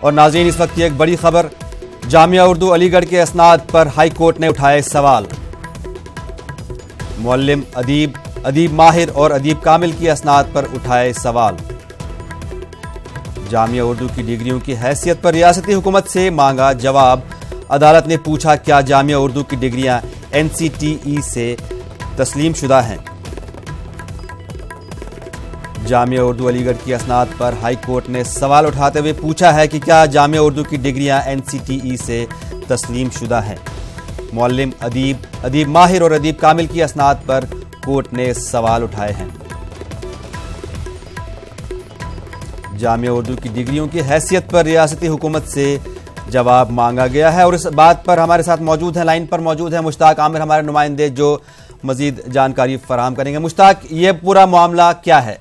और नाज़रीन, इस वक्त की एक बड़ी खबर, जामिया उर्दू अलीगढ़ के असनाद पर हाई कोर्ट ने उठाए सवाल। मुअल्लिम अदीब माहिर और अदीब कामिल की असनाद पर उठाए सवाल। जामिया उर्दू की डिग्रियों की हैसियत पर रियासती हुकूमत से मांगा जवाब। अदालत ने पूछा, क्या जामिया उर्दू की डिग्रियां NCTE से तस्लीम शुदा हैं। जामिया उर्दू अलीगढ़ की असनाद पर हाई कोर्ट ने सवाल उठाते हुए पूछा है कि क्या जामिया उर्दू की डिग्रियां NCTE से तस्लीम शुदा हैं। मुअल्लिम अदीब माहिर और अदीब कामिल की असनाद पर कोर्ट ने सवाल उठाए हैं। जामिया उर्दू की डिग्रियों की हैसियत पर रियासती हुकूमत से जवाब मांगा गया है और इस बात पर हमारे साथ मौजूद है, लाइन पर मौजूद है मुश्ताक आमिर, हमारे नुमाइंदे, जो मजीद जानकारी फराहम करेंगे। मुश्ताक, ये पूरा मामला क्या है?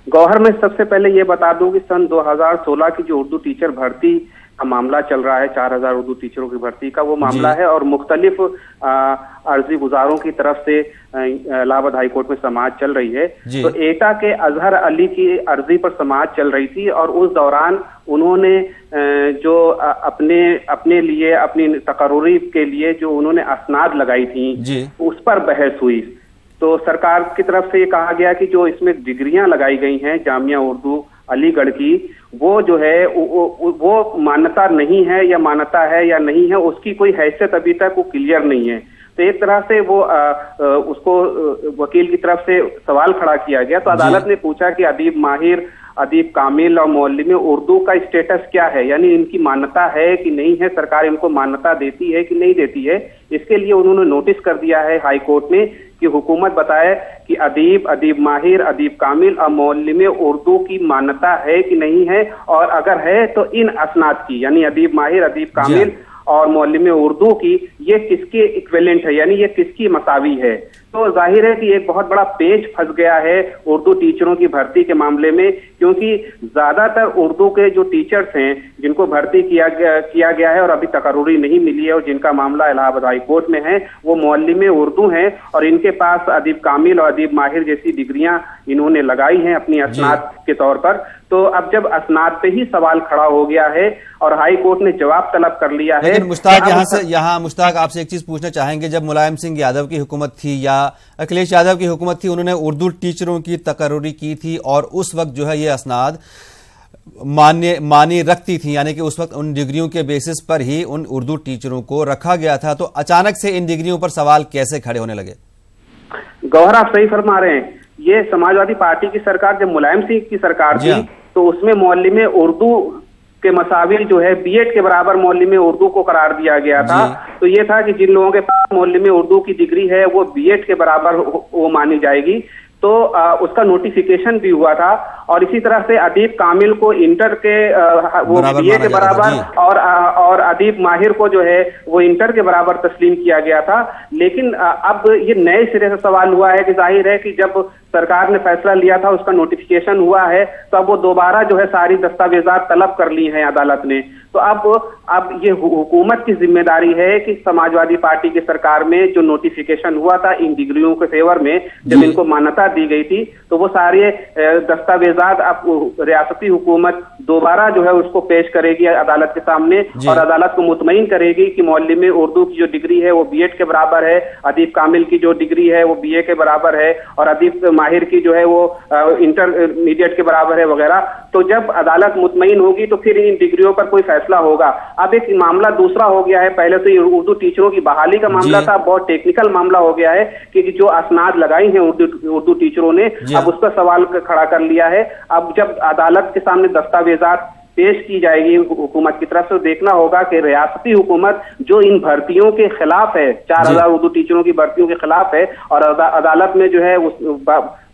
गौहर, में सबसे पहले ये बता दूं कि सन 2016 की जो उर्दू टीचर भर्ती का मामला चल रहा है, 4000 उर्दू टीचरों की भर्ती का वो मामला है और मुख्तलिफ अर्जी गुजारों की तरफ से इलाहाबाद हाई कोर्ट में समाअत चल रही है। तो एटा के अजहर अली की अर्जी पर समाअत चल रही थी और उस दौरान उन्होंने जो अपने लिए, अपनी तकर्रुरी के लिए जो उन्होंने असनाद लगाई थी, उस पर बहस हुई। तो सरकार की तरफ से ये कहा गया कि जो इसमें डिग्रियां लगाई गई हैं जामिया उर्दू अलीगढ़ की, वो जो है वो मान्यता नहीं है या मान्यता है या नहीं है, उसकी कोई हैसियत अभी तक वो क्लियर नहीं है। तो एक तरह से वो उसको वकील की तरफ से सवाल खड़ा किया गया। तो अदालत ने पूछा कि अदीब माहिर, अदीब कामिल और मुअल्लिम उर्दू का स्टेटस क्या है, यानी इनकी मान्यता है कि नहीं है, सरकार इनको मान्यता देती है कि नहीं देती है। इसके लिए उन्होंने नोटिस कर दिया है हाई कोर्ट में कि हुकूमत बताए कि अदीब माहिर, अदीब कामिल और मुअल्लिम उर्दू की मान्यता है कि नहीं है, और अगर है तो इन असनाद की, यानी अदीब माहिर, अदीब कामिल और मुअल्लिम उर्दू की, ये किसके इक्विवेलेंट है, यानी ये किसकी मसावी है। तो जाहिर है कि एक बहुत बड़ा पेच फंस गया है उर्दू टीचरों की भर्ती के मामले में, क्योंकि ज्यादातर उर्दू के जो टीचर्स हैं जिनको भर्ती किया गया है और अभी तकर्रुरी नहीं मिली है और जिनका मामला इलाहाबाद हाई कोर्ट में है, वो मुअल्लिम उर्दू हैं और इनके पास अदीब कामिल और अदीब माहिर जैसी डिग्रियां इन्होंने लगाई हैं अपनी असनाद के तौर पर। तो अब जब असनाद पे ही सवाल खड़ा हो गया है और हाई कोर्ट ने जवाब तलब कर लिया है। लेकिन मुश्ताक, यहाँ मुश्ताक आपसे एक चीज पूछना चाहेंगे, जब मुलायम सिंह यादव की हुकूमत थी या अखिलेश यादव की हुकूमत थी, उन्होंने उर्दू टीचरों की तकर्रुरी की थी और उस वक्त जो है ये असनाद मानी रखती थी, यानी कि उस वक्त उन डिग्रियों के बेसिस पर ही उन उर्दू टीचरों को रखा गया था। तो अचानक से इन डिग्रियों पर सवाल कैसे खड़े होने लगे? गौहर, आप सही फरमा रहे हैं। ये समाजवादी पार्टी की सरकार, जब मुलायम सिंह की सरकार थी, तो उसमें मुअल्लिम उर्दू के मसाविल जो है बीएड के बराबर मुअल्लिम उर्दू को करार दिया गया था। तो ये था कि जिन लोगों के पास मुअल्लिम उर्दू की डिग्री है वो बीएड के बराबर वो मानी जाएगी। तो उसका नोटिफिकेशन भी हुआ था और इसी तरह से अदीब कामिल को इंटर के वो बीए के बराबर और अदीब माहिर को जो है वो इंटर के बराबर तस्लीम किया गया था। लेकिन अब ये नए सिरे से सवाल हुआ है कि जाहिर है कि जब सरकार ने फैसला लिया था, उसका नोटिफिकेशन हुआ है, तो अब वो दोबारा जो है सारी दस्तावेजात तलब कर ली हैं अदालत ने। तो अब ये हुकूमत की जिम्मेदारी है कि समाजवादी पार्टी की सरकार में जो नोटिफिकेशन हुआ था इन डिग्रियों के फेवर में, जब इनको मान्यता दी गई थी, तो वो सारे दस्तावेजात अब रियासती हुकूमत दोबारा जो है उसको पेश करेगी अदालत के सामने और अदालत को मुतमईन करेगी कि मुअल्लिम उर्दू की जो डिग्री है वो बीएड के बराबर है, अदीब कामिल की जो डिग्री है वो बीए के बराबर है और अदीब माहिर की जो है वो इंटरमीडिएट के बराबर है वगैरह। तो जब अदालत मुतमईन होगी तो फिर इन डिग्रियों पर कोई फैसला होगा। अब एक मामला दूसरा हो गया है, पहले तो ये उर्दू टीचरों की बहाली का मामला था, बहुत टेक्निकल मामला हो गया है कि जो असनाद लगाई हैं उर्दू टीचरों ने, अब उसका सवाल खड़ा कर लिया है। अब जब अदालत के सामने दस्तावेजात पेश की जाएगी हुकूमत की तरफ से, देखना होगा कि रियासती हुकूमत जो इन भर्तियों के खिलाफ है, 4000 उर्दू टीचरों की भर्तियों के खिलाफ है और अदालत में जो है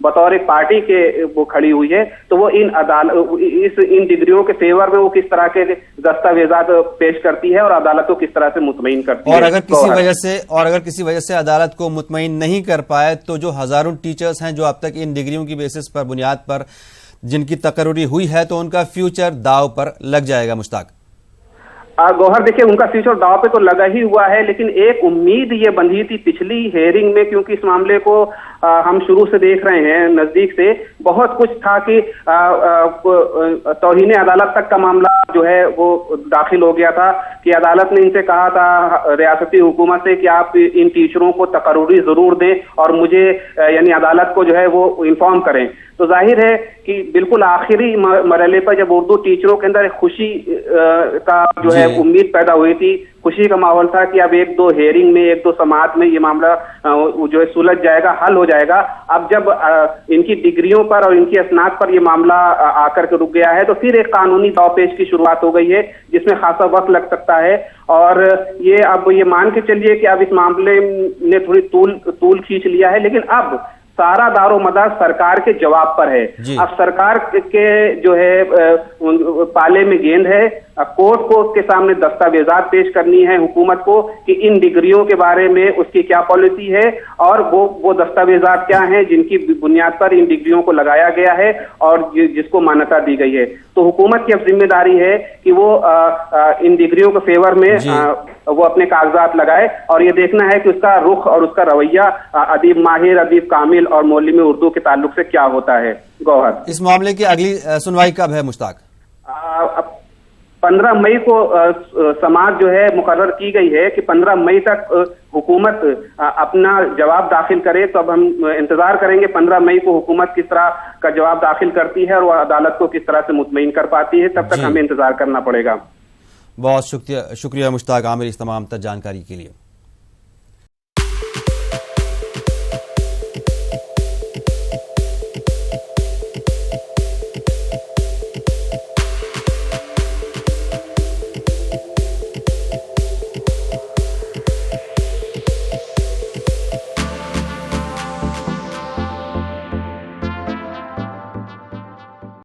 बतौर एक पार्टी के वो खड़ी हुई है, तो वो इन डिग्रियों के फेवर में वो किस तरह के दस्तावेजात पेश करती है और अदालत को किस तरह से मुतमईन करती है। और अगर किसी वजह से अदालत को मुतमईन नहीं कर पाए, तो जो हजारों टीचर्स हैं जो अब तक इन डिग्रियों की बेसिस पर, बुनियाद पर जिनकी तकर्रुरी हुई है, तो उनका फ्यूचर दाव पर लग जाएगा। मुश्ताक, गौहर, देखिए उनका फ्यूचर दाव पे तो लगा ही हुआ है, लेकिन एक उम्मीद ये बंधी थी पिछली हेयरिंग में, क्योंकि इस मामले को हम शुरू से देख रहे हैं नजदीक से, बहुत कुछ था कि तौहीन अदालत तक का मामला जो है वो दाखिल हो गया था कि अदालत ने इनसे कहा था, रियासती हुकूमत से, कि आप इन टीचरों को तकर्रुरी जरूर दें और मुझे यानी अदालत को जो है वो इन्फॉर्म करें। तो जाहिर है कि बिल्कुल आखिरी मरहले पर जब उर्दू टीचरों के अंदर खुशी का जो है उम्मीद पैदा हुई थी, खुशी का माहौल था कि अब एक दो हेयरिंग में, एक दो समाअत में ये मामला जो है सुलझ जाएगा, हल हो जाएगा। अब जब इनकी डिग्रियों पर और इनकी असनाद पर ये मामला आकर के रुक गया है, तो फिर एक कानूनी दावपेच की शुरुआत हो गई है जिसमें खासा वक्त लग सकता है। और ये अब ये मान के चलिए कि अब इस मामले ने थोड़ी तूल खींच लिया है, लेकिन अब सारा दारो मदार सरकार के जवाब पर है। अब सरकार के जो है पाले में गेंद है, कोर्ट को उसके सामने दस्तावेजात पेश करनी है हुकूमत को कि इन डिग्रियों के बारे में उसकी क्या पॉलिसी है और वो दस्तावेजात क्या हैं जिनकी बुनियाद पर इन डिग्रियों को लगाया गया है और जिसको मान्यता दी गई है। तो हुकूमत की अब जिम्मेदारी है कि वो इन डिग्रियों के फेवर में वो अपने कागजात लगाए और ये देखना है कि उसका रुख और उसका रवैया अदीब माहिर, अदीब कामिल और मौलिम उर्दू के ताल्लुक से क्या होता है। गौहर, इस मामले की अगली सुनवाई कब है मुश्ताक? 15 मई को समाअत जो है मुकर्रर की गई है कि 15 मई तक हुकूमत अपना जवाब दाखिल करे। तो अब हम इंतजार करेंगे 15 मई को हुकूमत किस तरह का जवाब दाखिल करती है और वो अदालत को किस तरह से मुतमईन कर पाती है। तब तक हमें इंतजार करना पड़ेगा। बहुत शुक्रिया मुश्ताक आमिर इस तमाम जानकारी के लिए।